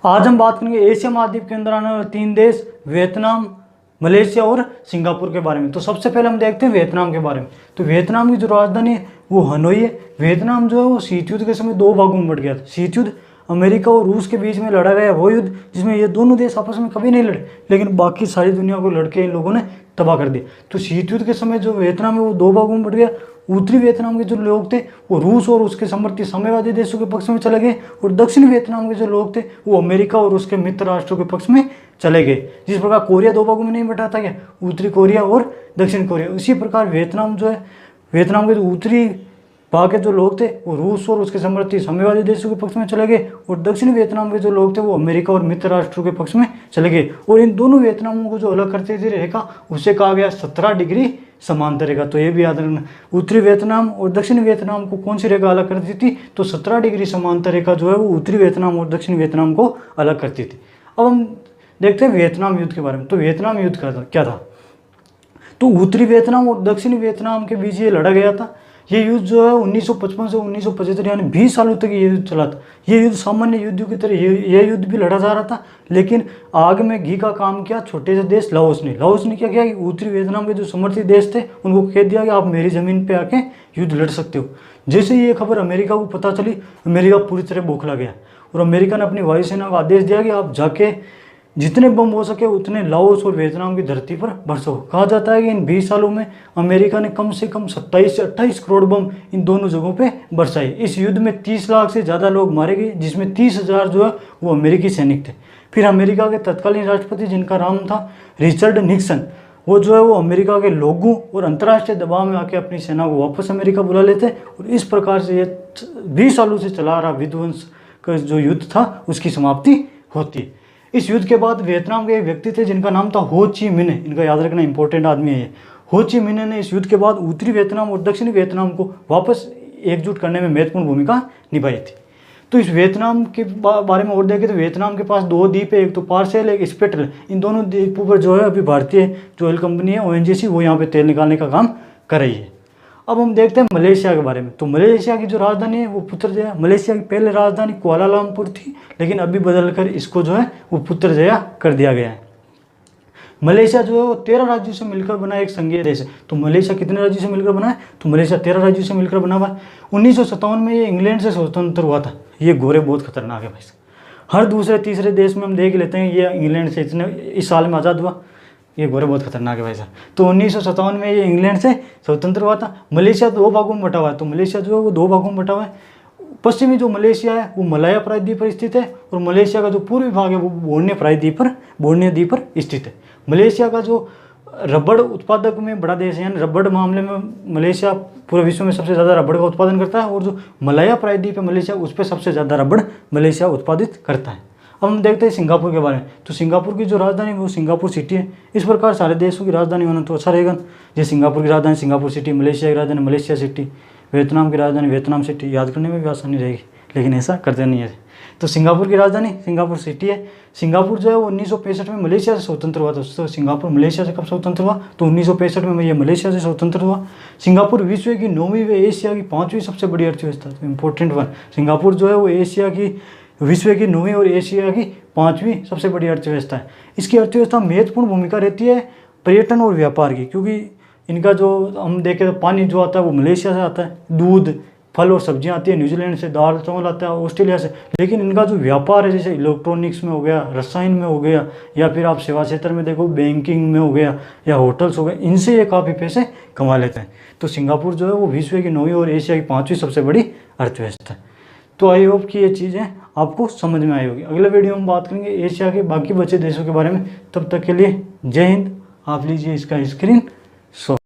आज हम बात करेंगे एशिया महाद्वीप के अंदर आने वाले 3 देश वियतनाम, मलेशिया और सिंगापुर के बारे में। तो सबसे पहले हम देखते हैं वियतनाम के बारे में। तो वियतनाम की जो राजधानी है वो हनोई है। वियतनाम जो है वो शीत युद्ध के समय 2 भागों में बट गया था। शीत युद्ध अमेरिका और रूस के बीच में लड़ा गया वो युद्ध जिसमें ये दोनों देश आपस में कभी नहीं लड़े, लेकिन बाकी सारी दुनिया को लड़के इन लोगों ने तबाह कर दिया। तो शीत युद्ध के समय जो वियतनाम है वो 2 भागों में बट गया। उत्तरी वियतनाम के जो लोग थे वो रूस और उसके समर्थी साम्यवादी देशों के पक्ष में चले गए, और दक्षिण वियतनाम के जो लोग थे वो अमेरिका और उसके मित्र राष्ट्रों के पक्ष में चले गए। जिस प्रकार कोरिया 2 भागों में नहीं बटा था क्या, उत्तरी कोरिया और दक्षिण कोरिया, उसी प्रकार वियतनाम जो है, वियतनाम के जो उत्तरी भाग के जो लोग थे वो रूस और उसके समर्थी साम्यवादी देशों के पक्ष में चले गए, और दक्षिण वियतनाम के जो लोग थे वो अमेरिका और मित्र राष्ट्रों के पक्ष में चले गए। और इन दोनों वियतनामों को जो अलग करती थी रेखा, उसे कहा गया 17 डिग्री समांतर रेखा। तो ये भी याद रखना, उत्तरी वियतनाम और दक्षिण वियतनाम को कौन सी रेखा अलग करती थी, तो 17 डिग्री समांतर रेखा जो है वो उत्तरी वियतनाम और दक्षिण वियतनाम को अलग करती थी। अब हम देखते हैं वियतनाम युद्ध के बारे में। तो वियतनाम युद्ध क्या था, तो उत्तरी वियतनाम और दक्षिणी वियतनाम के बीच ये लड़ा गया था। ये युद्ध जो है 1955 से 1975 यानी 20 सालों तक ये युद्ध चला था। ये युद्ध सामान्य युद्धों की तरह ये युद्ध भी लड़ा जा रहा था, लेकिन आग में घी का काम किया छोटे से देश लाओस ने क्या किया कि उत्तरी वियतनाम के जो समर्थी देश थे उनको कह दिया कि आप मेरी ज़मीन पे आके युद्ध लड़ सकते हो। जैसे ही ये खबर अमेरिका को पता चली, अमेरिका पूरी तरह बौखला गया, और अमेरिका ने अपनी वायुसेना को आदेश दिया कि आप जाके जितने बम हो सके उतने लाओस और वियतनाम की धरती पर बरसो। कहा जाता है कि इन 20 सालों में अमेरिका ने कम से कम 27 से 28 करोड़ बम इन दोनों जगहों पे बरसाए। इस युद्ध में 30 लाख से ज़्यादा लोग मारे गए, जिसमें 30,000 जो है वो अमेरिकी सैनिक थे। फिर अमेरिका के तत्कालीन राष्ट्रपति, जिनका नाम था रिचर्ड निक्सन, वो जो है वो अमेरिका के लोगों और अंतर्राष्ट्रीय दबाव में आके अपनी सेना को वापस अमेरिका बुला लेते, और इस प्रकार से ये 20 सालों से चला रहा विध्वंस का जो युद्ध था उसकी समाप्ति होती। इस युद्ध के बाद वियतनाम के एक व्यक्ति थे जिनका नाम था हो ची मिन्ह, इनका याद रखना इंपॉर्टेंट आदमी है ये। हो ची मिन्ह ने इस युद्ध के बाद उत्तरी वियतनाम और दक्षिणी वियतनाम को वापस एकजुट करने में महत्वपूर्ण भूमिका निभाई थी। तो इस वियतनाम के बारे में और देखें तो वियतनाम के पास 2 द्वीप है, एक तो पार्सेल एक स्पेटल। इन दोनों द्वीपों पर जो है अभी भारतीय जो ऑयल कंपनी है ONGC वो यहाँ पे तेल निकालने का काम कर रही है। अब हम देखते हैं मलेशिया के बारे में। तो मलेशिया की जो राजधानी है वो पुत्रजया। मलेशिया की पहले राजधानी कुआलालंपुर थी, लेकिन अभी बदलकर इसको जो है वो पुत्रजया कर दिया गया है। मलेशिया जो है वो 13 राज्यों से मिलकर बना एक संघीय देश है। तो मलेशिया कितने राज्यों से मिलकर बना है, तो मलेशिया 13 राज्यों से मिलकर बना हुआ है। 1957 में ये इंग्लैंड से स्वतंत्र हुआ था। ये गोरे बहुत खतरनाक है भाई। हर दूसरे तीसरे देश में हम देख लेते हैं ये इंग्लैंड से इस साल में आज़ाद हुआ। ये गोरे बहुत खतरनाक है भाई साहब। तो 1957 में ये इंग्लैंड से स्वतंत्र हुआ था। मलेशिया 2 भागों में बटा हुआ है। तो मलेशिया जो है वो 2 भागों में बटा हुआ है। पश्चिमी जो मलेशिया है वो मलाया प्रायद्वीप पर स्थित है, और मलेशिया का जो पूर्वी भाग है वो बोर्नियो द्वीप पर स्थित है। मलेशिया का जो रबड़ उत्पादक में बड़ा देश है, यानी रबड़ मामले में मलेशिया पूरे विश्व में सबसे ज़्यादा रबड़ का उत्पादन करता है, और जो मलाया प्रायद्वीप है मलेशिया उस पर सबसे ज़्यादा रबड़ मलेशिया उत्पादित करता है। अब हम देखते हैं सिंगापुर के बारे में। तो सिंगापुर की जो राजधानी है वो सिंगापुर सिटी है। इस प्रकार सारे देशों की राजधानी होना तो अच्छा रहेगा। जैसे सिंगापुर की राजधानी सिंगापुर सिटी, मलेशिया की राजधानी मलेशिया सिटी, वियतनाम की राजधानी वियतनाम सिटी, याद करने में भी आसानी रहेगी, लेकिन ऐसा करते नहीं है। तो सिंगापुर की राजधानी सिंगापुर सिटी है। सिंगापुर जो है वो 1965 में मलेशिया से स्वतंत्र हुआ था। तो सिंगापुर मलेशिया से कब स्वतंत्र हुआ, तो 1965 में ये मलेशिया से स्वतंत्र हुआ। सिंगापुर विश्व की 9वीं व एशिया की 5वीं सबसे बड़ी अर्थव्यवस्था, तो इंपॉर्टेंट वन। सिंगापुर जो है वो विश्व की 9वीं और एशिया की 5वीं सबसे बड़ी अर्थव्यवस्था है। इसकी अर्थव्यवस्था महत्वपूर्ण भूमिका रहती है पर्यटन और व्यापार की, क्योंकि इनका जो हम देखें तो पानी जो आता है वो मलेशिया से आता है, दूध फल और सब्जियां आती है न्यूजीलैंड से, दाल चावल आता है ऑस्ट्रेलिया से। लेकिन इनका जो व्यापार है जैसे इलेक्ट्रॉनिक्स में हो गया, रसायन में हो गया, या फिर आप सेवा क्षेत्र में देखो बैंकिंग में हो गया या होटल्स हो गए, इनसे ये काफ़ी पैसे कमा लेते हैं। तो सिंगापुर जो है वो विश्व की 9वीं और एशिया की 5वीं सबसे बड़ी अर्थव्यवस्था है। तो आई होप कि ये चीज़ें आपको समझ में आई होगी। अगले वीडियो में बात करेंगे एशिया के बाकी बचे देशों के बारे में। तब तक के लिए जय हिंद। आप लीजिए इसका स्क्रीन शॉट।